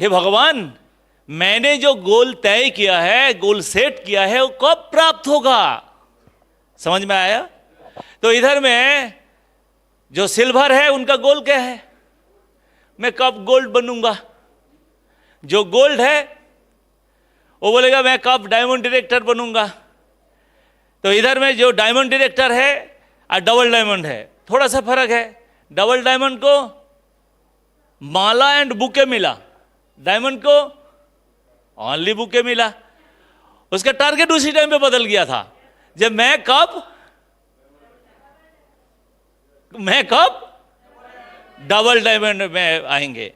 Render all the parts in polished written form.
हे भगवान, मैंने जो गोल तय किया है, गोल सेट किया है, वो कब प्राप्त होगा? समझ में आया? तो इधर में जो सिल्वर है उनका गोल क्या है? मैं कब गोल्ड बनूंगा। जो गोल्ड है वो बोलेगा मैं कब डायमंड डायरेक्टर बनूंगा। तो इधर में जो डायमंड डायरेक्टर है और डबल डायमंड है, थोड़ा सा फर्क है। डबल डायमंड को माला एंड बुके मिला, डायमंड को ओनली बुके मिला। उसका टारगेट उसी टाइम पे बदल गया था, जब मैं कब डबल डायमंड में आएंगे।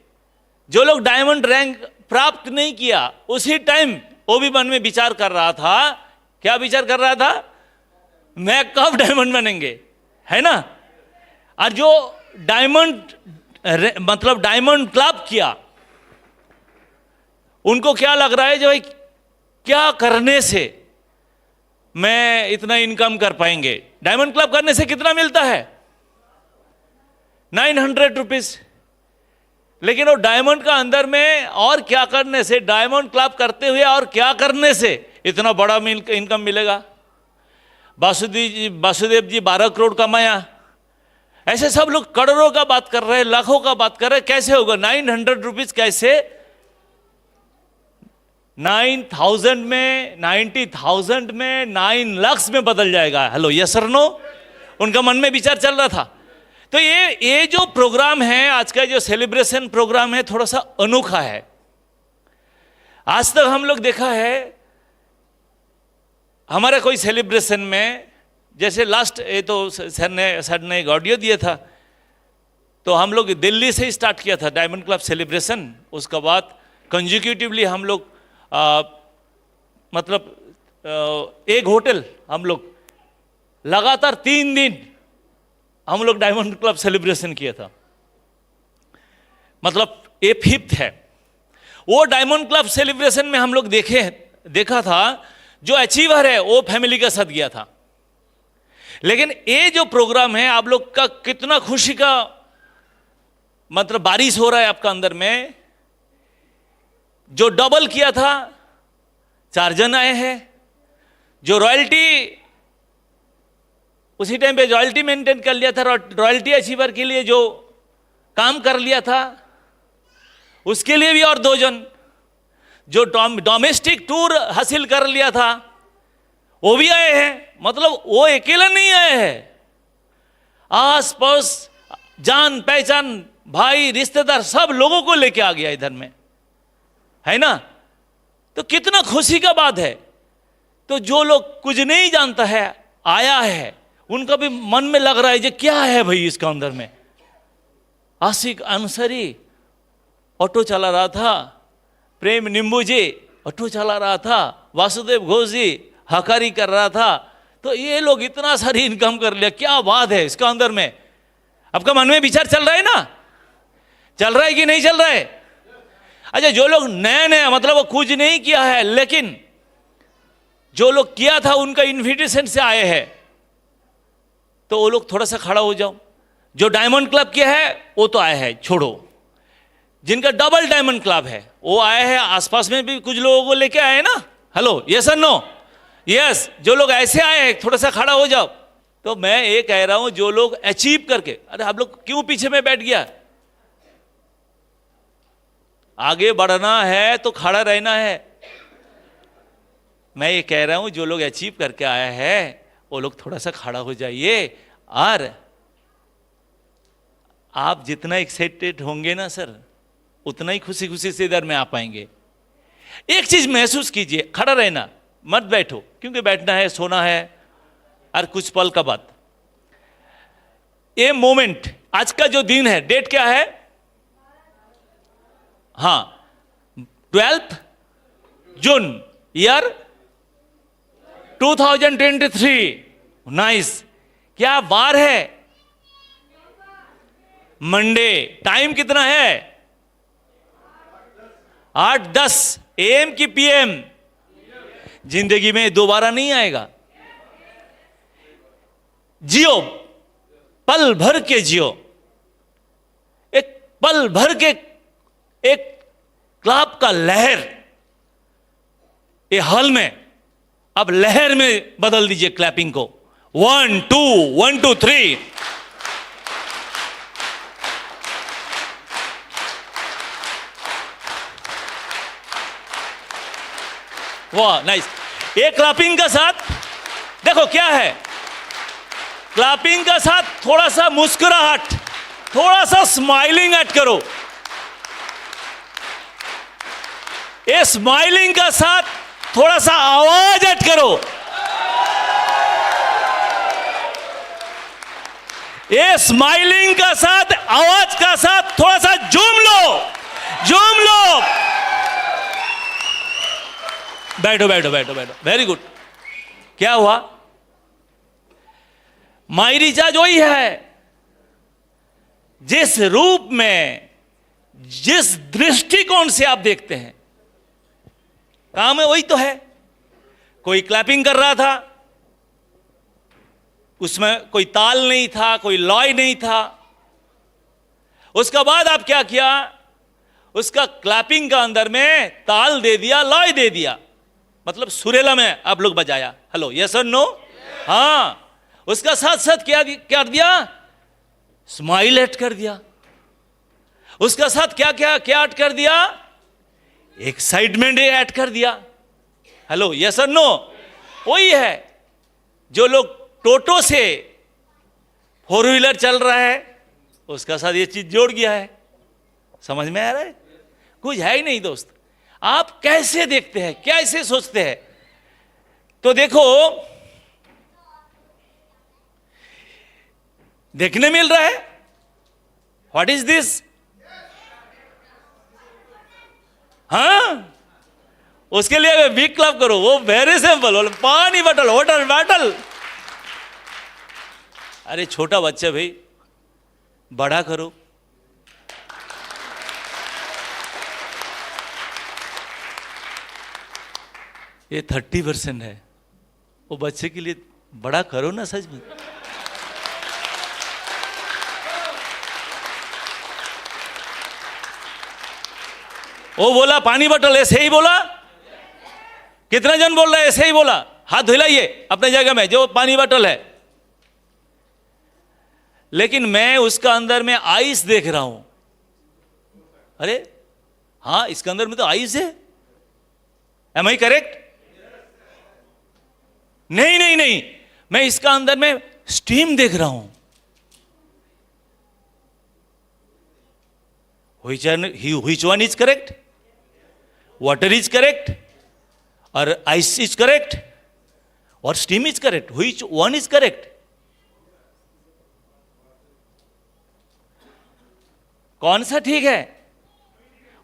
जो लोग डायमंड रैंक प्राप्त नहीं किया, उसी टाइम वो भी मन में विचार कर रहा था। क्या विचार कर रहा था? मैं कब डायमंड बनेंगे, है ना। और जो डायमंड मतलब डायमंड क्लब किया, उनको क्या लग रहा है, जो भाई क्या करने से मैं इतना इनकम कर पाएंगे। डायमंड क्लब करने से कितना मिलता है? 900 रुपीज। लेकिन वो डायमंड का अंदर में और क्या करने से, डायमंड क्लब करते हुए और क्या करने से इतना बड़ा इनकम मिलेगा। वासुदेव जी 12 करोड़ कमाया। ऐसे सब लोग करोड़ों का बात कर रहे हैं, लाखों का बात कर रहे हैं। कैसे होगा 900 रुपीज? कैसे 9,000 में, 90,000 में, 9 लाख में बदल जाएगा। हेलो, यस और नो? उनका मन में विचार चल रहा था। तो ये जो प्रोग्राम है, आज का जो सेलिब्रेशन प्रोग्राम है, थोड़ा सा अनोखा है। आज तक हम लोग देखा है हमारा कोई सेलिब्रेशन में, जैसे लास्ट ये तो सर ने एक ऑडियो दिया था, तो हम लोग दिल्ली से ही स्टार्ट किया था डायमंड क्लब सेलिब्रेशन। उसके बाद कंजिक्यूटिवली हम लोग एक होटल, हम लोग लगातार 3 दिन हम लोग डायमंड क्लब सेलिब्रेशन किया था। मतलब ये 5th है। वो डायमंड क्लब सेलिब्रेशन में हम लोग देखा था, जो अचीवर है वो फैमिली के साथ गया था। लेकिन ये जो प्रोग्राम है, आप लोग का कितना खुशी का मतलब बारिश हो रहा है आपका अंदर में। जो डबल किया था 4 जन आए हैं। जो रॉयल्टी उसी टाइम पे रॉयल्टी मेंटेन कर लिया था, रॉयल्टी अचीवर के लिए जो काम कर लिया था, उसके लिए भी और 2 जन। जो डोमेस्टिक टूर हासिल कर लिया था, वो भी आए हैं। मतलब वो अकेला नहीं आए हैं, आस पास जान पहचान भाई रिश्तेदार सब लोगों को लेके आ गया इधर में, है ना। तो कितना खुशी का बात है। तो जो लोग कुछ नहीं जानता है आया है, उनका भी मन में लग रहा है, ये क्या है भाई इसका अंदर में। आशिक अंसारी ऑटो चला रहा था, प्रेम निम्बू जी ऑटो चला रहा था, वासुदेव घोष जी हकारी कर रहा था। तो ये लोग इतना सारी इनकम कर लिया, क्या बात है इसका अंदर में। आपका मन में विचार चल रहा है ना? चल रहा है कि नहीं चल रहा है? अच्छा, जो लोग नया मतलब वो कुछ नहीं किया है, लेकिन जो लोग किया था उनका इन्विटेशन से आए हैं, तो वो लोग थोड़ा सा खड़ा हो जाओ। जो डायमंड क्लब किया है वो तो आया है, छोड़ो। जिनका डबल डायमंड क्लब है वो आए हैं, आसपास में भी कुछ लोगों को लेके आए ना। हेलो, यस और नो? यस। जो लोग ऐसे आए हैं थोड़ा सा खड़ा हो जाओ। तो मैं ये कह रहा हूं, जो लोग अचीव करके, अरे आप लोग क्यों पीछे में बैठ गया? आगे बढ़ना है तो खड़ा रहना है। मैं ये कह रहा हूं, जो लोग अचीव करके आया है वो लोग थोड़ा सा खड़ा हो जाइए। और आप जितना एक्साइटेड होंगे ना सर, उतना ही खुशी खुशी से इधर में आ पाएंगे। एक चीज महसूस कीजिए, खड़ा रहना, मत बैठो, क्योंकि बैठना है, सोना है, और कुछ पल का बाद ये मोमेंट। आज का जो दिन है, डेट क्या है? हाँ, 12 जून ईयर 2023। नाइस। क्या बार है? मंडे। टाइम कितना है? 8:10 AM की PM। जिंदगी में दोबारा नहीं आएगा। जियो, पल भर के जियो। एक पल भर के एक क्लैप का लहर ये हॉल में अब लहर में बदल दीजिए क्लैपिंग को। 1 2 1 2 3। वाह, नाइस। ये क्लैपिंग का साथ देखो क्या है, क्लैपिंग का साथ थोड़ा सा मुस्कुराहट, थोड़ा सा स्माइलिंग ऐड करो। ये स्माइलिंग का साथ थोड़ा सा आवाज ऐड करो। ये स्माइलिंग का साथ आवाज का साथ थोड़ा सा झूम लो, झूम लो। बैठो बैठो बैठो बैठो, वेरी गुड। क्या हुआ? माई रिचार्ज वही है, जिस रूप में, जिस दृष्टिकोण से आप देखते हैं, काम है वही तो है। कोई क्लैपिंग कर रहा था, उसमें कोई ताल नहीं था, कोई लॉय नहीं था। उसका बाद आप क्या किया? उसका क्लैपिंग का अंदर में ताल दे दिया, लॉय दे दिया, मतलब सुरेला में आप लोग बजाया। हेलो, यस और नो? हाँ। उसका साथ साथ क्या क्या दिया? स्माइल ऐड कर दिया। उसका साथ क्या क्या क्या ऐड कर दिया? एक्साइटमेंट ऐड कर दिया। हेलो, यस और नो? वही है जो लोग टोटो से 4 व्हीलर चल रहा है, उसका साथ ये चीज जोड़ गया है। समझ में आ रहा है? कुछ है ही नहीं दोस्त। आप कैसे देखते हैं, कैसे सोचते हैं? तो देखो, देखने मिल रहा है। What is this? हाँ, उसके लिए बिग क्लब करो। वो वेरी सिंपल, पानी बॉटल, वाटर बॉटल। अरे छोटा बच्चा भाई, बड़ा करो। ये 30% है, वो बच्चे के लिए बड़ा करो ना सच में। वो बोला पानी बोतल, ऐसे ही बोला। कितना जन बोल रहा है ऐसे ही बोला? हाथ धुलाइए अपने जगह में जो पानी बोतल है। लेकिन मैं उसका अंदर में आइस देख रहा हूं। अरे हाँ, इसके अंदर में तो आइस है। Am I correct? नहीं नहीं नहीं, मैं इसका अंदर में स्टीम देख रहा हूं। Which one is correct? Water is correct, or ice is correct, or steam is correct? Which one is correct? कौन सा ठीक है?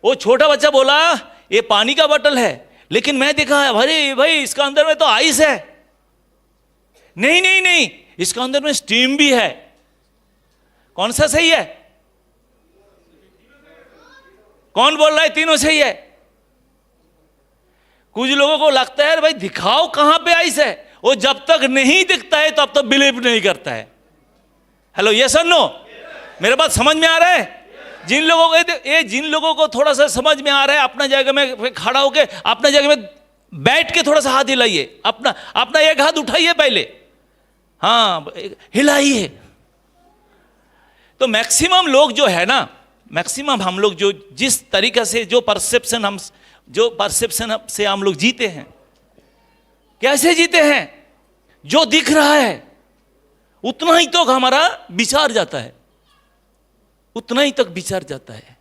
वो छोटा बच्चा बोला ये पानी का बोतल है, लेकिन मैं देखा अरे भाई इसका अंदर में तो आइस है। नहीं नहीं नहीं, इसका अंदर में स्टीम भी है। कौन सा सही है? कौन बोल रहा है तीनों सही है? कुछ लोगों को लगता है भाई दिखाओ कहां पे आइस है। वो जब तक नहीं दिखता है तब तक बिलीव नहीं करता है। हेलो, यस और नो? मेरे बात समझ में आ रहा है? जिन लोगों को थोड़ा सा समझ में आ रहा है, अपना जगह में खड़ा होके, अपना जगह में बैठ के थोड़ा सा हाथ हिलाइए। अपना एक हाथ उठाइए पहले, हाँ हिलाइए। तो मैक्सिमम लोग जो है ना, मैक्सिमम हम लोग जो जिस तरीका से जो परसेप्शन से हम लोग जीते हैं, कैसे जीते हैं? जो दिख रहा है उतना ही तो हमारा विचार जाता है, उतना ही तक विचार जाता है।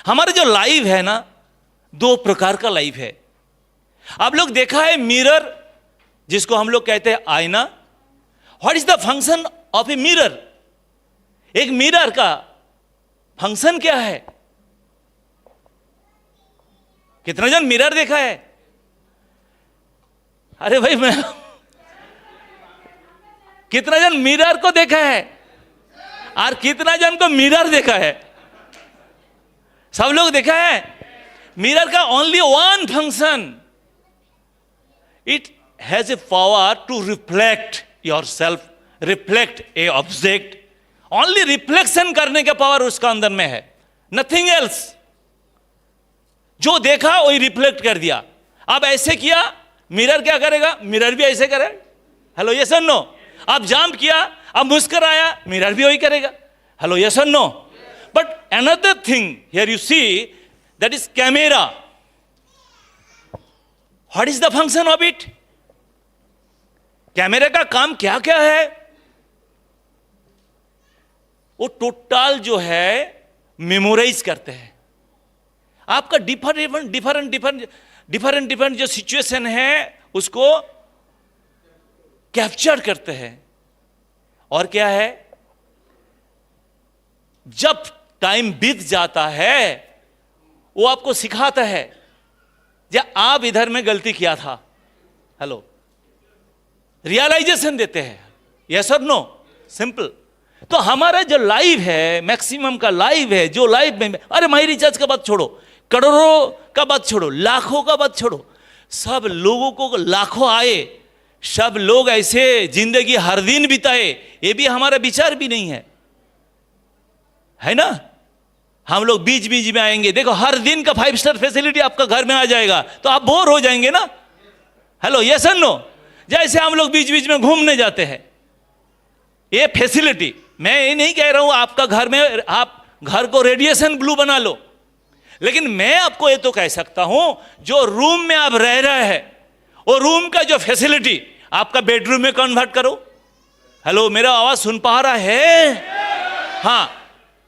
हमारा जो लाइफ है ना, 2 प्रकार का लाइफ है। आप लोग देखा है मिरर, जिसको हम लोग कहते हैं आईना। What is the function of a mirror? एक मिरर का फंक्शन क्या है? कितना जन मिरर देखा है? अरे भाई मैं कितना जन मिरर को देखा है और कितना जन को मिरर देखा है? सब लोग देखा है। मिरर का only one function, it has a power to reflect yourself, reflect a object. Only reflection करने का पावर उसका अंदर में है, नथिंग एल्स। जो देखा वही रिफ्लेक्ट कर दिया। अब ऐसे किया, मिरर क्या करेगा? मिरर भी ऐसे करे। हेलो, यस और नो? अब जंप किया, अब मुस्कुराया, मिरर भी वही करेगा। हेलो, यस और no? But another thing here you see, that is camera. What is the function of it? Camera का काम क्या क्या है? वो टोटल जो है मेमोराइज करते हैं आपका डिफरेंट जो सिचुएशन है उसको कैप्चर करते हैं। और क्या है, जब टाइम बीत जाता है वो आपको सिखाता है या आप इधर में गलती किया था। हेलो, रियलाइजेशन देते हैं। यस और नो? सिंपल। तो हमारा जो लाइव है, मैक्सिमम का लाइव है, जो लाइव में, अरे माई रिचार्ज का बात छोड़ो, करोड़ों का बात छोड़ो, लाखों का बात छोड़ो, सब लोगों को लाखों आए, सब लोग ऐसे जिंदगी हर दिन बिताए, ये भी हमारा विचार भी नहीं है ना? हम लोग बीच बीच में आएंगे, देखो हर दिन का 5 स्टार फैसिलिटी आपका घर में आ जाएगा तो आप बोर हो जाएंगे ना। हेलो, यस और नो? जैसे हम लोग बीच बीच में घूमने जाते हैं, ये फैसिलिटी, मैं ये नहीं कह रहा हूं आपका घर में आप घर को रेडिएशन ब्लू बना लो, लेकिन मैं आपको ये तो कह सकता हूं जो रूम में आप रह रहे हैं वो रूम का जो फैसिलिटी आपका बेडरूम में कन्वर्ट करो। हेलो, मेरा आवाज सुन पा रहा है? हाँ,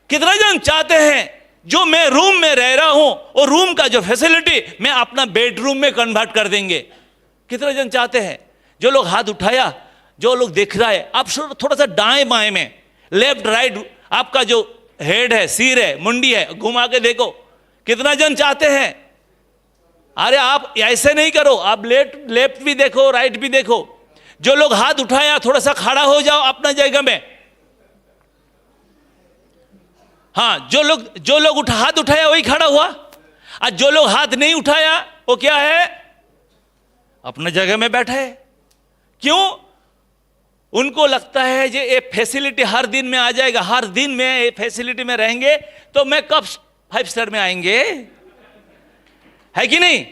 कितना जन चाहते हैं जो मैं रूम में रह रहा हूं और रूम का जो फैसिलिटी मैं अपना बेडरूम में कन्वर्ट कर देंगे? कितना जन चाहते हैं? जो लोग हाथ उठाया, जो लोग देख रहा है, आप थोड़ा सा दाएं बाएं में, लेफ्ट राइट, आपका जो हेड है, सिर है, मुंडी है, घुमा के देखो, कितना जन चाहते हैं? अरे आप ऐसे नहीं करो, आप लेफ्ट भी देखो, राइट भी देखो। जो लोग हाथ उठाया थोड़ा सा खड़ा हो जाओ अपना जगह में। हाँ, जो लोग हाथ उठाया वही खड़ा हुआ, और जो लोग हाथ नहीं उठाया वो क्या है? अपना जगह में बैठा है। क्यों? उनको लगता है कि ये फैसिलिटी हर दिन में आ जाएगा, हर दिन में ये फैसिलिटी में रहेंगे तो मैं कब 5 स्टार में आएंगे? है कि नहीं?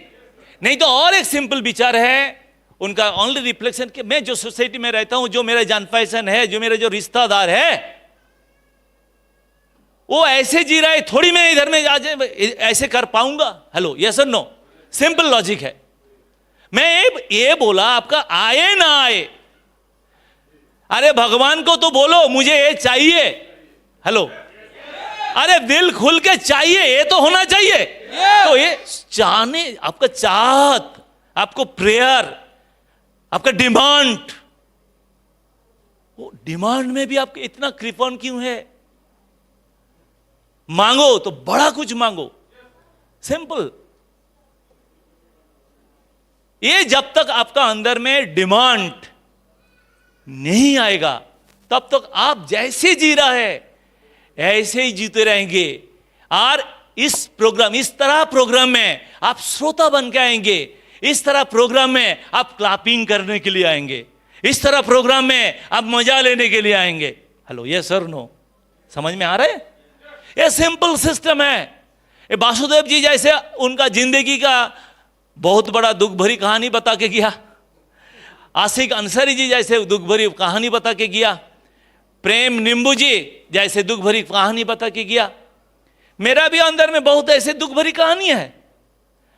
नहीं तो और एक सिंपल विचार है उनका, ओनली रिफ्लेक्शन कि मैं जो सोसाइटी में रहता हूं, जो मेरा जान पहचान है, जो मेरा जो रिश्तेदार है, वो ऐसे जी रहा है, थोड़ी मैं इधर में ऐसे कर पाऊंगा। हेलो, यस और नो? सिंपल लॉजिक है। मैं ये बोला आपका आए ना आए, अरे भगवान को तो बोलो मुझे ये चाहिए। हेलो, अरे दिल खुल के चाहिए, ये तो होना चाहिए। तो ये चाहने, आपका चाहत, आपको प्रेयर, आपका डिमांड, वो डिमांड में भी आपके इतना कृपण क्यों है? मांगो तो बड़ा कुछ मांगो, सिंपल। ये जब तक आपका अंदर में डिमांड नहीं आएगा तब तक आप जैसे जी रहा है ऐसे ही जीते रहेंगे। और इस तरह प्रोग्राम में आप श्रोता बन के आएंगे, इस तरह प्रोग्राम में आप क्लैपिंग करने के लिए आएंगे, इस तरह प्रोग्राम में आप मजा लेने के लिए आएंगे। Hello, yes sir, no? समझ में आ रहा है? ये सिंपल सिस्टम है। ये वासुदेव जी जैसे उनका जिंदगी का बहुत बड़ा दुख भरी कहानी बता के गया, आशिक अंसारी जी जैसे दुख भरी कहानी बता के गया, प्रेम निम्बू जी जैसे दुख भरी कहानी बता के गया। मेरा भी अंदर में बहुत ऐसे दुख भरी कहानी है।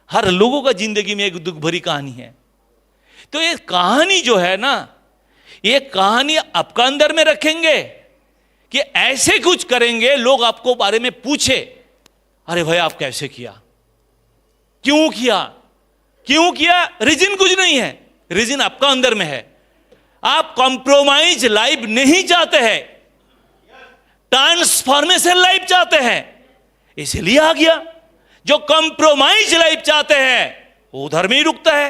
हर लोगों का जिंदगी में एक दुख भरी कहानी है। तो ये कहानी जो है ना, ये कहानी आपका अंदर में रखेंगे कि ऐसे कुछ करेंगे, लोग आपको बारे में पूछे, अरे भाई आप कैसे किया, क्यों किया, क्यों किया? रीजन कुछ नहीं है, रीजन आपका अंदर में है। आप कॉम्प्रोमाइज लाइफ नहीं चाहते हैं, ट्रांसफॉर्मेशन लाइफ चाहते हैं, इसलिए आ गया। जो कॉम्प्रोमाइज लाइफ चाहते हैं वो उधर में ही रुकता है।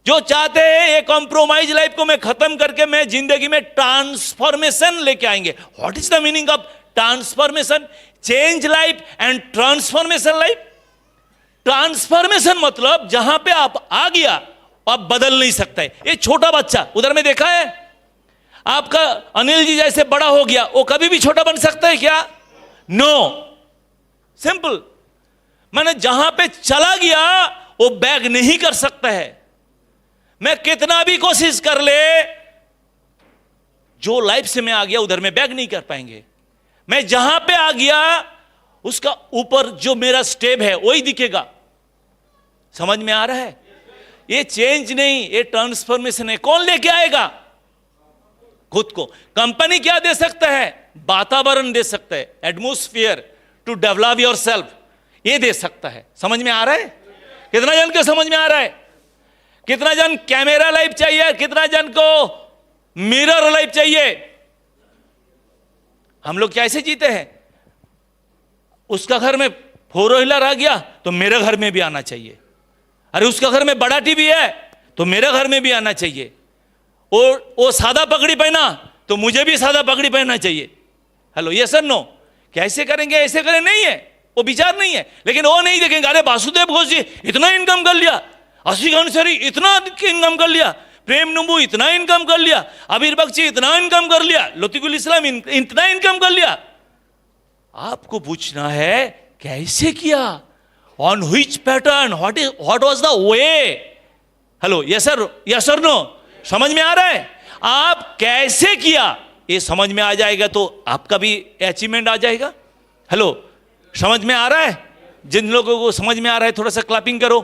जो चाहते हैं ये कॉम्प्रोमाइज लाइफ को मैं खत्म करके मैं जिंदगी में ट्रांसफॉर्मेशन लेके आएंगे। What is the meaning of transformation? Change life and transformation life. Transformation मतलब जहां पे आप आ गया आप बदल नहीं सकते। ये छोटा बच्चा उधर में देखा है आपका, अनिल जी जैसे बड़ा हो गया, वो कभी भी छोटा बन सकता है क्या? No, simple. मैंने जहां पे चला गया वो बैग नहीं कर सकता है। मैं कितना भी कोशिश कर ले, जो लाइफ से मैं आ गया उधर में बैग नहीं कर पाएंगे। मैं जहां पे आ गया उसका ऊपर जो मेरा स्टेप है वही दिखेगा। समझ में आ रहा है? ये चेंज नहीं, ये ट्रांसफॉर्मेशन है। कौन लेके आएगा? खुद को। कंपनी क्या दे सकता है? वातावरण दे सकता है, atmosphere to develop yourself, ये दे सकता है। समझ में आ रहा है? कितना जन को समझ में आ रहा है? कितना जन कैमरा लाइफ चाहिए? कितना जन को मिरर लाइफ चाहिए? हम लोग कैसे जीते हैं? उसका घर में फोर व्हीलर आ गया तो मेरे घर में भी आना चाहिए। अरे उसका घर में बड़ा टीवी है तो मेरे घर में भी आना चाहिए। वो सादा पगड़ी पहना तो मुझे भी सादा पगड़ी पहनना चाहिए। हेलो, यस और नो? कैसे करेंगे? ऐसे करें नहीं है, वो विचार नहीं है। लेकिन वो नहीं देखेंगे, अरे वासुदेव घोष जी इतना इनकम कर लिया, असी घनसरी इतना इनकम कर लिया, प्रेम नुबू इतना इनकम कर लिया, अबीर बख्शी इतना इनकम कर लिया, लतीफुल इस्लाम इतना इनकम कर लिया। आपको पूछना है कैसे किया, on which pattern, what was the way. Hello, yes sir, yes और नो? समझ में आ रहा है? आप कैसे किया ये समझ में आ जाएगा तो आपका भी अचीवमेंट आ जाएगा। हेलो, समझ में आ रहा है? जिन लोगों को समझ में आ रहा है थोड़ा सा क्लैपिंग करो।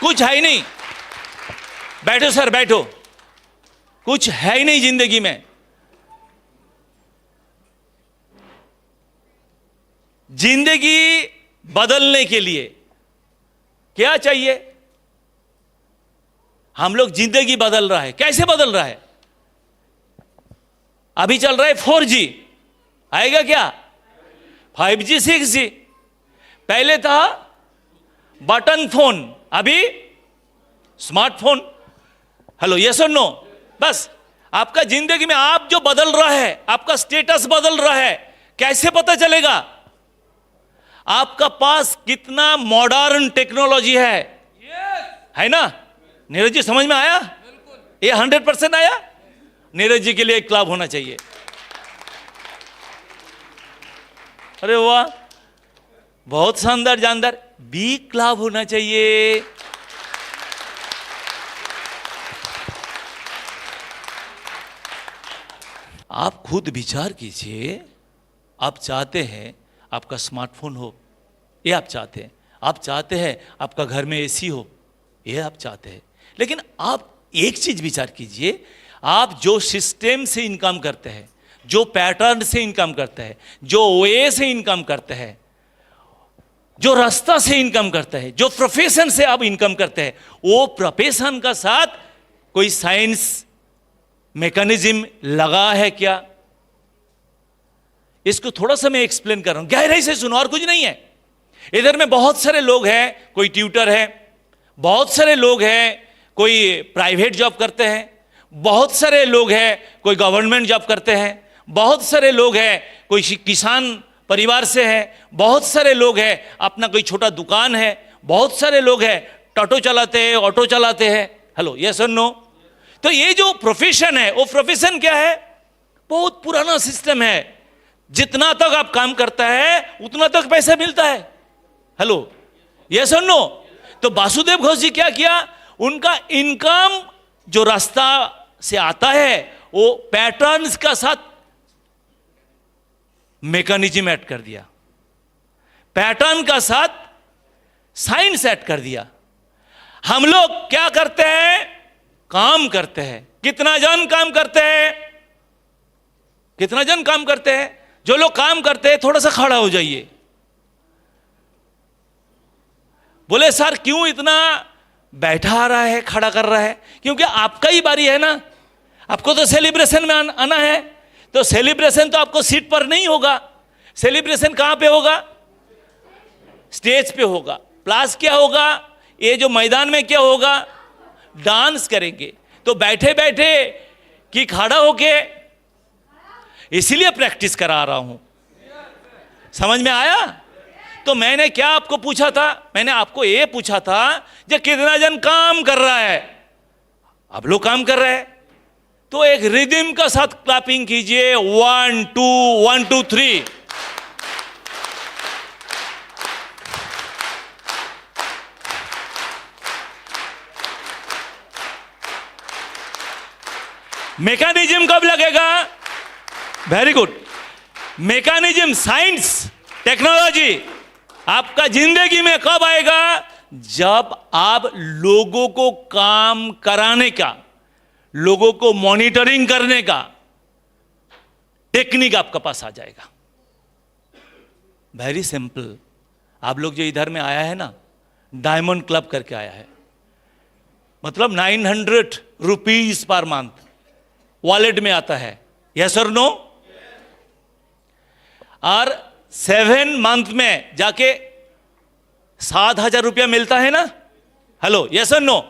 कुछ है ही नहीं, बैठो सर बैठो, कुछ है ही नहीं जिंदगी में। जिंदगी बदलने के लिए क्या चाहिए? हम लोग जिंदगी बदल रहा है। कैसे बदल रहा है? अभी चल रहा है 4G, आएगा क्या 5G 6G? पहले था बटन फोन, अभी स्मार्टफोन। हेलो, यस और नो? बस आपका जिंदगी में आप जो बदल रहा है, आपका स्टेटस बदल रहा है, कैसे पता चलेगा? आपका पास कितना मॉडर्न टेक्नोलॉजी है ना? नीरज जी समझ में आया? ये 100% आया? नीरज जी के लिए एक क्लब होना चाहिए। अरे वाह, बहुत शानदार जानदार। बी क्लब होना चाहिए। आप खुद विचार कीजिए, आप चाहते हैं आपका स्मार्टफोन हो, ये आप चाहते हैं। आप चाहते हैं आपका घर में एसी हो, ये आप चाहते हैं। लेकिन आप एक चीज विचार कीजिए, आप जो सिस्टम से इनकम करते हैं, जो पैटर्न से इनकम करते हैं, जो वे से इनकम करते हैं, जो रास्ता से इनकम करते हैं, जो प्रोफेशन से आप इनकम करते हैं, वो प्रोफेशन का साथ कोई साइंस मैकेनिज्म लगा है क्या? इसको थोड़ा सा मैं एक्सप्लेन कर रहा हूं, गहराई से सुनो, और कुछ नहीं है। इधर में बहुत सारे लोग हैं, कोई ट्यूटर है, बहुत सारे लोग हैं कोई प्राइवेट जॉब करते हैं, बहुत सारे लोग हैं कोई गवर्नमेंट जॉब करते हैं, बहुत सारे लोग हैं कोई किसान परिवार से है, बहुत सारे लोग हैं अपना कोई छोटा दुकान है, बहुत सारे लोग हैं टोटो चलाते हैं, ऑटो चलाते हैं। हेलो, यस और नो? तो ये जो प्रोफेशन है, वो प्रोफेशन क्या है? बहुत पुराना सिस्टम है। जितना तक आप काम करता है उतना तक पैसा मिलता है। हेलो, यस और नो? तो वासुदेव घोष जी क्या किया? उनका इनकम जो रास्ता से आता है वो पैटर्न्स का साथ मैकेनिज्म ऐड कर दिया, पैटर्न का साथ साइंस ऐड कर दिया। हम लोग क्या करते हैं? काम करते हैं। कितना जन काम करते हैं? कितना जन काम करते हैं? जो लोग काम करते हैं थोड़ा सा खड़ा हो जाइए। बोले सर क्यों इतना बैठा आ रहा है, खड़ा कर रहा है? क्योंकि आपका ही बारी है ना, आपको तो सेलिब्रेशन में आना है। तो सेलिब्रेशन तो आपको सीट पर नहीं होगा, सेलिब्रेशन कहां पे होगा? स्टेज पे होगा। प्लस क्या होगा? ये जो मैदान में क्या होगा? डांस करेंगे। तो बैठे बैठे कि खड़ा होके, इसीलिए प्रैक्टिस करा रहा हूं। समझ में आया? तो मैंने क्या आपको पूछा था? मैंने आपको ये पूछा था जो कितना जन काम कर रहा है। आप लोग काम कर रहे हैं तो एक रिदम का साथ क्लैपिंग कीजिए। 1 2 1 2 3। मैकेनिज्म कब लगेगा? Very good. Mechanism, science, technology आपका जिंदगी में कब आएगा? जब आप लोगों को काम कराने का, लोगों को मॉनिटरिंग करने का टेक्निक आपके पास आ जाएगा। Very simple. आप लोग जो इधर में आया है ना, डायमंड क्लब करके आया है, मतलब 900 रुपीज पर मंथ वॉलेट में आता है, यस और नो? और 7 मंथ में जाके 7,000 रुपया मिलता है ना। हेलो, यस और नो?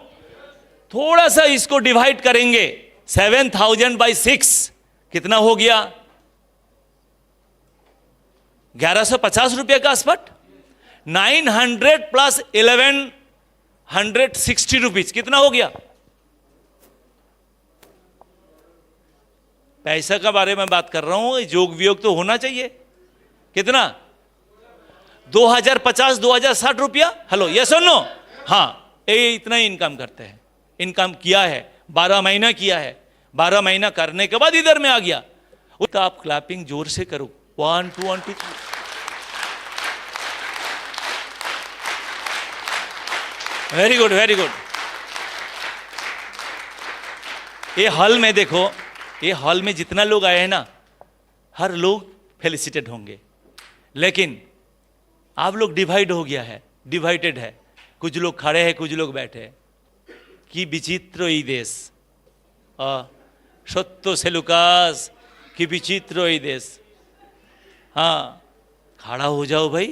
थोड़ा सा इसको डिवाइड करेंगे, 7,000 बाई 6 कितना हो गया? 1150 रुपये का आसपास। 900 प्लस 1160 रुपीज कितना हो गया? पैसा का बारे में बात कर रहा हूं, योग वियोग तो होना चाहिए। कितना? 2050 2060 रुपया। हेलो, यस और नो? हाँ, ये इतना ही इनकम करते हैं। इनकम किया है, 12 महीना किया है। 12 महीना करने के बाद इधर में आ गया। तो आप क्लैपिंग जोर से करो। 1 2 1 2 3। Very good, very good. ये हॉल में देखो, ये हॉल में जितना लोग आए हैं ना, हर लोग फेलिसिटेड होंगे, लेकिन आप लोग डिवाइड हो गया है, डिवाइडेड है। कुछ लोग खड़े हैं, कुछ लोग बैठे हैं। कि विचित्र ई देश, सत्य से लुकास, कि विचित्र ई देश। हाँ, खड़ा हो जाओ भाई,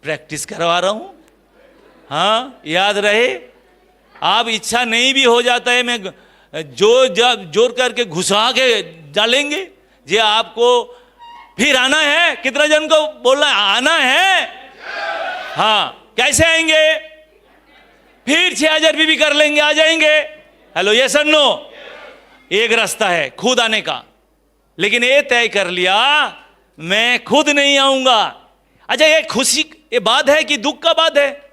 प्रैक्टिस करवा रहा हूं। हाँ, याद रहे। आप इच्छा नहीं भी हो जाता है, मैं जोर करके घुसा के डालेंगे जे आपको फिर आना है। कितना जन को बोलना आना है? हाँ, कैसे आएंगे? फिर 6,000 भी कर लेंगे, आ जाएंगे। हेलो, यस और नो? एक रास्ता है खुद आने का, लेकिन ये तय कर लिया मैं खुद नहीं आऊंगा। अच्छा, ये खुशी ये बात है कि दुख का बात है?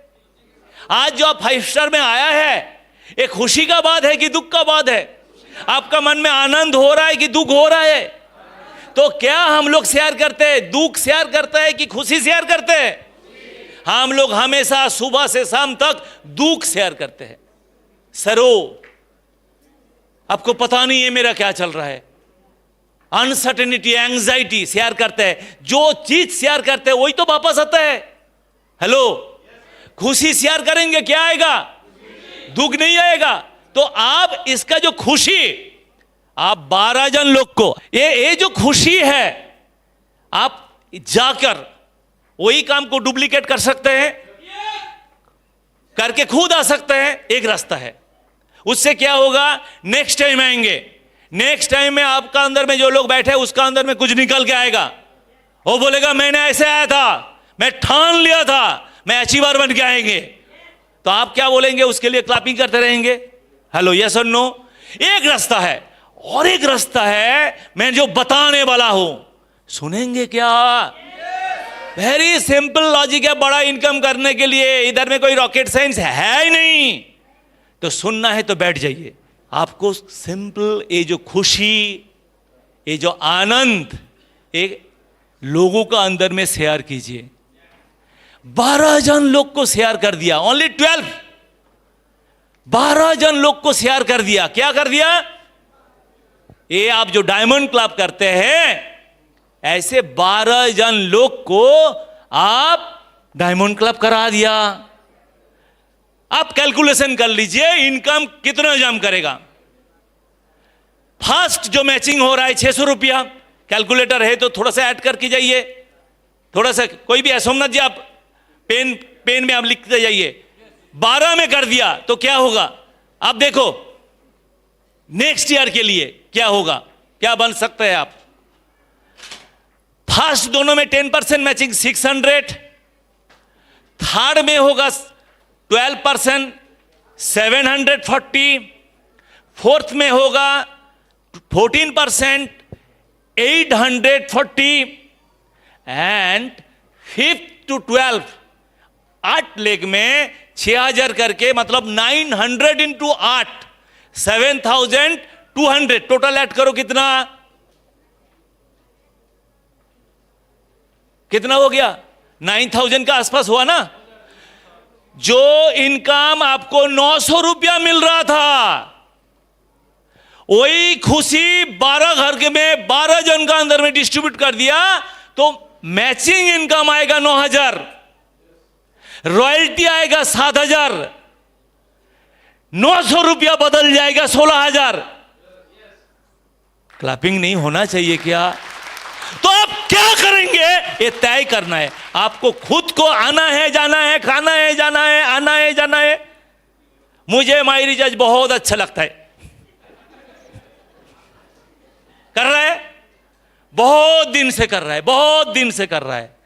आज जो आप 5 स्टार में आया है, ये खुशी का बात है कि दुख का बात है? आपका मन में आनंद हो रहा है कि दुख हो रहा है? तो क्या हम लोग शेयर करते हैं? दुख शेयर करते हैं कि खुशी शेयर करते हैं? हम लोग हमेशा सुबह से शाम तक दुख शेयर करते हैं। सरो, आपको पता नहीं है मेरा क्या चल रहा है। अनसर्टेनिटी, एंजाइटी शेयर करते हैं। जो चीज शेयर करते हैं वही तो वापस आता है। हेलो, खुशी शेयर करेंगे क्या आएगा? दुख नहीं आएगा। तो आप इसका जो खुशी, आप 12 जन लोग को ये जो खुशी है, आप जाकर वही काम को डुप्लीकेट कर सकते हैं, करके खुद आ सकते हैं। एक रास्ता है। उससे क्या होगा? नेक्स्ट टाइम आएंगे, नेक्स्ट टाइम में आपका अंदर में जो लोग बैठे हैं उसका अंदर में कुछ निकल के आएगा। वो बोलेगा मैंने ऐसे आया था, मैं ठान लिया था, मैं अचीवर बन के आएंगे। तो आप क्या बोलेंगे? उसके लिए क्लैपिंग करते रहेंगे। हेलो, यस और नो? एक रास्ता है। और एक रास्ता है मैं जो बताने वाला हूं, सुनेंगे क्या? वेरी सिंपल लॉजिक है। बड़ा इनकम करने के लिए इधर में कोई रॉकेट साइंस है ही नहीं। तो सुनना है तो बैठ जाइए। आपको सिंपल ये जो खुशी, ये जो आनंद, एक लोगों का अंदर में शेयर कीजिए। 12 जन लोग को शेयर कर दिया, ओनली 12। 12 जन लोग को शेयर कर दिया। क्या कर दिया? ये आप जो डायमंड क्लब करते हैं, ऐसे 12 जन लोग को आप डायमंड क्लब करा दिया। आप कैलकुलेशन कर लीजिए इनकम कितना जम करेगा। फर्स्ट जो मैचिंग हो रहा है 600 रुपया, कैलकुलेटर है तो थोड़ा सा ऐड करके जाइए। थोड़ा सा कोई भी है, सोमनाथ जी आप पेन में आप लिखते जाइए। 12 में कर दिया तो क्या होगा? आप देखो नेक्स्ट ईयर के लिए क्या होगा, क्या बन सकते हैं आप। फर्स्ट दोनों में 10% मैचिंग 600, थर्ड में होगा 12% 740, फोर्थ में होगा 14% 840, एंड फिफ्थ टू 12 8 लेग में 6000 करके, मतलब 900 इंटू 8 7000 200 टोटल ऐड करो, कितना कितना हो गया? 9,000 का आसपास हुआ ना। जो इनकम आपको 900 रुपया मिल रहा था, वही खुशी 12 घर के में 12 जन का अंदर में डिस्ट्रीब्यूट कर दिया तो मैचिंग इनकम आएगा 9,000, रॉयल्टी आएगा 7,000, 900 रुपया बदल जाएगा 16,000। क्लैपिंग नहीं होना चाहिए क्या? तो आप क्या करेंगे ये तय करना है आपको। खुद को आना है, जाना है, खाना है, जाना है, आना है, जाना है। मुझे माई रिचार्ज बहुत अच्छा लगता है, कर रहा है, बहुत दिन से कर रहा है, बहुत दिन से कर रहा है।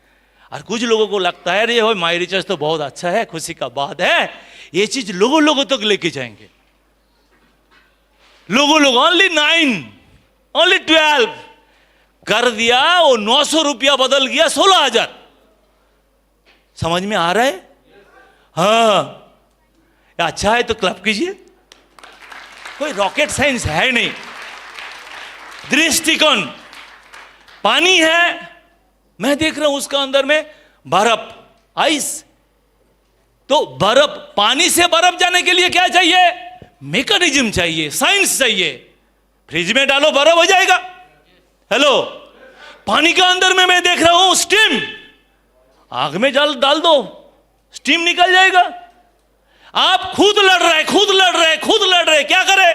और कुछ लोगों को लगता है अरे माई रिचार्ज तो बहुत अच्छा है, खुशी का बात है, ये चीज लोगों तक लेके जाएंगे। लोगों ओनली 9, ओनली 12 कर दिया, वो 900 रुपया बदल गया 16,000। समझ में आ रहा है? हाँ, अच्छा है तो क्लैप कीजिए। कोई रॉकेट साइंस है नहीं। दृष्टिकोण, पानी है, मैं देख रहा हूं उसका अंदर में बर्फ, आइस। तो बर्फ, पानी से बर्फ जाने के लिए क्या चाहिए? मैकेनिज्म चाहिए, साइंस चाहिए। फ्रिज में डालो बर्फ हो जाएगा। हेलो, पानी का अंदर में मैं देख रहा हूं स्टीम, आग में डाल दो, स्टीम निकल जाएगा। आप खुद लड़ रहे, खुद लड़ रहे, खुद लड़ रहे, क्या करे?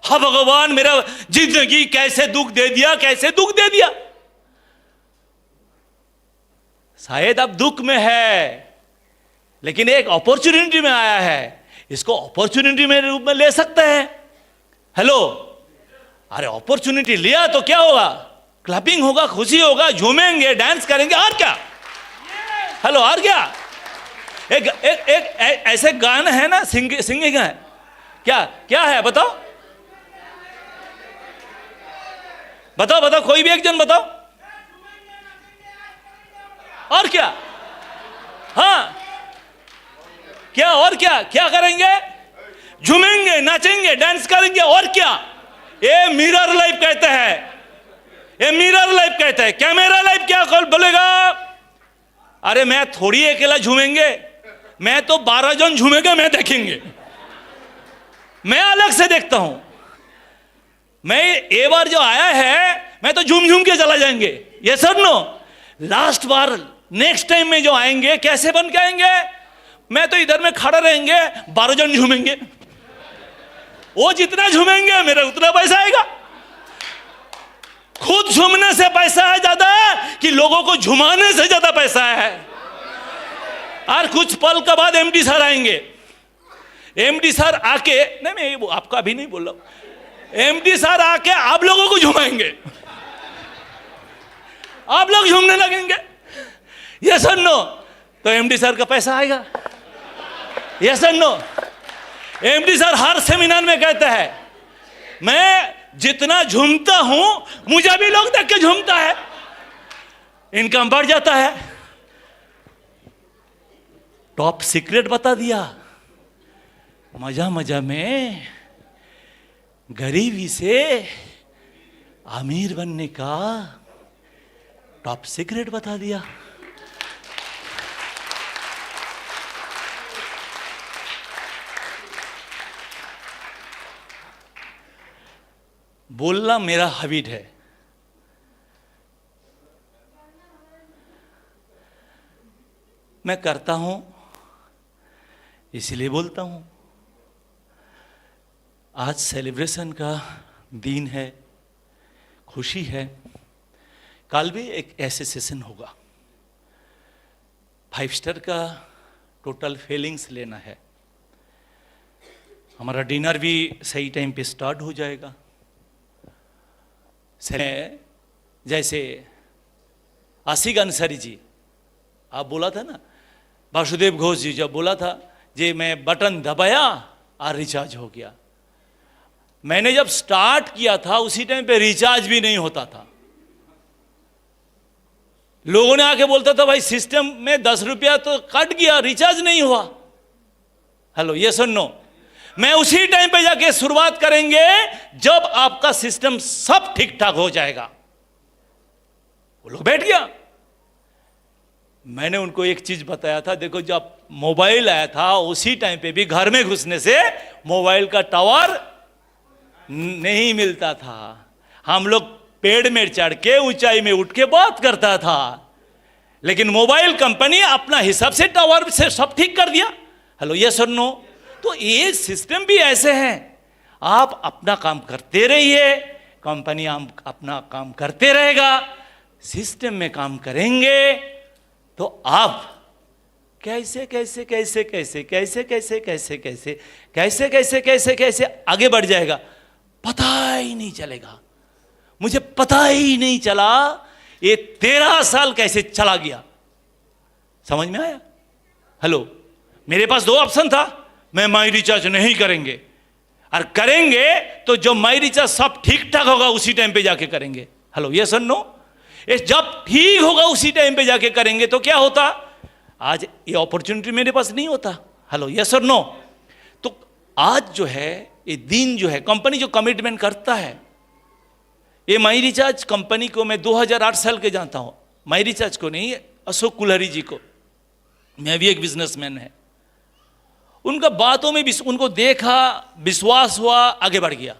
हाँ भगवान, मेरा जिंदगी कैसे दुख दे दिया, कैसे दुख दे दिया। शायद अब दुख में है, लेकिन एक अपॉर्चुनिटी में आया है, इसको अपॉर्चुनिटी में रूप में ले सकते हैं। हेलो, अरे अपॉर्चुनिटी लिया तो क्या होगा? क्लैपिंग होगा, खुशी होगा, झूमेंगे, डांस करेंगे, और क्या? हेलो, और क्या? एक ऐसे गाना है ना, सिंगिंग है, क्या है बताओ बताओ बताओ, कोई भी एक जन बताओ। और क्या? हाँ, क्या और क्या करेंगे? झूमेंगे, नाचेंगे, डांस करेंगे, और क्या? ये मिरर लाइफ कहते हैं, ये मिरर लाइफ कहते हैं। कैमरा लाइफ क्या बोलेगा? अरे मैं थोड़ी अकेला झूमेंगे, मैं तो 12 जन झूमेंगे, मैं देखेंगे, मैं अलग से देखता हूं। मैं ये बार जो आया है, मैं तो झूम के चला जाएंगे, ये सर नो। लास्ट बार, नेक्स्ट टाइम में जो आएंगे, कैसे बन के आएंगे? मैं तो इधर में खड़ा रहेंगे, 12 जन झूमेंगे, वो जितना झूमेंगे मेरा उतना पैसा आएगा। खुद झूमने से पैसा है ज्यादा कि लोगों को झुमाने से ज्यादा पैसा है। और कुछ पल के बाद एमडी सर आएंगे। एमडी सर आके, नहीं मैं आपका भी नहीं बोल रहा हूं, एमडी सर आके आप लोगों को झुमाएंगे, आप लोग झूमने लगेंगे, यस और नो? तो एमडी सर का पैसा आएगा, यस और नो? एमडी सर हर सेमिनार में कहता है, मैं जितना झूमता हूं मुझे भी लोग देख के झूमता है, इनकम बढ़ जाता है। टॉप सीक्रेट बता दिया, मजा मजा में गरीबी से अमीर बनने का टॉप सीक्रेट बता दिया। बोलना मेरा हैबिट है। मैं करता हूं इसलिए बोलता हूं। आज सेलिब्रेशन का दिन है, खुशी है। कल भी एक ऐसे सेशन होगा, 5 स्टार का टोटल फीलिंग्स लेना है। हमारा डिनर भी सही टाइम पे स्टार्ट हो जाएगा। जैसे आशिक अंसारी जी, आप बोला था ना, वासुदेव घोष जी जब बोला था जी, मैं बटन दबाया और रिचार्ज हो गया। मैंने जब स्टार्ट किया था उसी टाइम पे रिचार्ज भी नहीं होता था। लोगों ने आके बोलता था भाई सिस्टम में 10 रुपया तो कट गया, रिचार्ज नहीं हुआ। हेलो, ये सुनो, मैं उसी टाइम पे जाके शुरुआत करेंगे जब आपका सिस्टम सब ठीक ठाक हो जाएगा। वो लोग बैठ गया। मैंने उनको एक चीज बताया था, देखो जब मोबाइल आया था उसी टाइम पे भी घर में घुसने से मोबाइल का टावर नहीं मिलता था। हम लोग पेड़ में चढ़ के ऊंचाई में उठ के बात करता था, लेकिन मोबाइल कंपनी अपना हिसाब से टावर से सब ठीक कर दिया। हेलो, यस और नो? तो ये सिस्टम भी ऐसे हैं, आप अपना काम करते रहिए, कंपनी अपना काम करते रहेगा। सिस्टम में काम करेंगे तो आप कैसे कैसे कैसे कैसे कैसे कैसे कैसे कैसे कैसे कैसे कैसे कैसे आगे बढ़ जाएगा पता ही नहीं चलेगा। मुझे पता ही नहीं चला ये 13 साल कैसे चला गया। समझ में आया? हेलो, मेरे पास 2 ऑप्शन था, मैं माई रिचार्ज नहीं करेंगे, और करेंगे तो जो माई रिचार्ज सब ठीक ठाक होगा उसी टाइम पे जाके करेंगे। हेलो, यस और नो? जब ठीक होगा उसी टाइम पे जाके करेंगे तो क्या होता? आज ये अपॉर्चुनिटी मेरे पास नहीं होता। हेलो, यस और नो? तो आज जो है ये दिन जो है, कंपनी जो कमिटमेंट करता है, ये माई रिचार्ज कंपनी को मैं 2008 साल के जानता हूं, माई रिचार्ज को नहीं, अशोक कुल्हरी जी को। मैं भी एक बिजनेसमैन है, उनका बातों में उनको देखा, विश्वास हुआ, आगे बढ़ गया।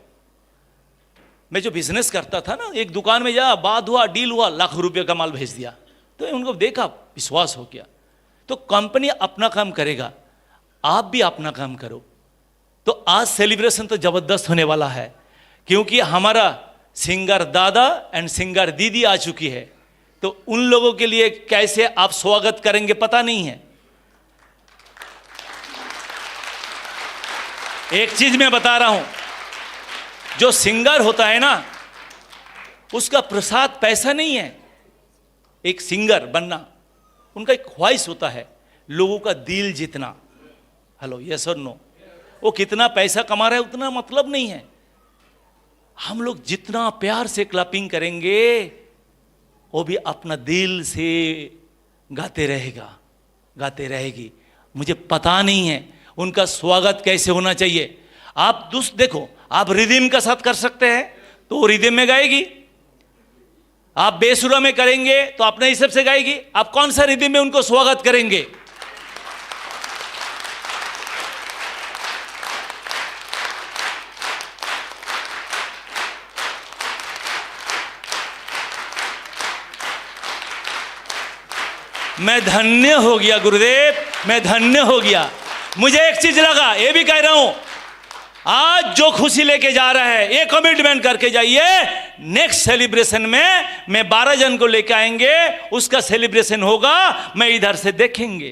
मैं जो बिजनेस करता था ना, एक दुकान में जा, बात हुआ, डील हुआ, लाखों रुपए का माल भेज दिया, तो उनको देखा, विश्वास हो गया। तो कंपनी अपना काम करेगा, आप भी अपना काम करो। तो आज सेलिब्रेशन तो जबरदस्त होने वाला है, क्योंकि हमारा सिंगर दादा एंड सिंगर दीदी आ चुकी है। तो उन लोगों के लिए कैसे आप स्वागत करेंगे पता नहीं है। एक चीज मैं बता रहा हूं, जो सिंगर होता है ना, उसका प्रसाद पैसा नहीं है। एक सिंगर बनना उनका एक ख्वाहिश होता है, लोगों का दिल जीतना। हेलो, यस और नो? वो कितना पैसा कमा रहा है उतना मतलब नहीं है। हम लोग जितना प्यार से क्लैपिंग करेंगे, वो भी अपना दिल से गाते रहेगा, गाते रहेगी। मुझे पता नहीं है उनका स्वागत कैसे होना चाहिए। आप देखो, आप रिदम का साथ कर सकते हैं तो वो रिदम में गाएगी, आप बेसुरा में करेंगे तो अपने हिसाब से गाएगी। आप कौन सा रिदम में उनको स्वागत करेंगे? मैं धन्य हो गया गुरुदेव, मैं धन्य हो गया। मुझे एक चीज लगा, ये भी कह रहा हूं, आज जो खुशी लेके जा रहा है, ये कमिटमेंट करके जाइए, नेक्स्ट सेलिब्रेशन में मैं 12 जन को लेके आएंगे, उसका सेलिब्रेशन होगा, मैं इधर से देखेंगे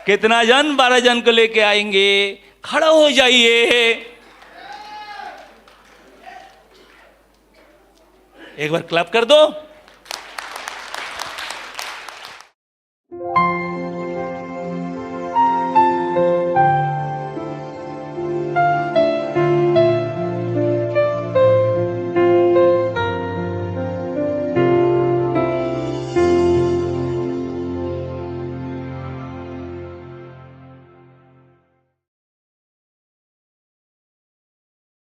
कितना जन 12 जन को लेके आएंगे। खड़ा हो जाइए, एक बार क्लैप कर दो।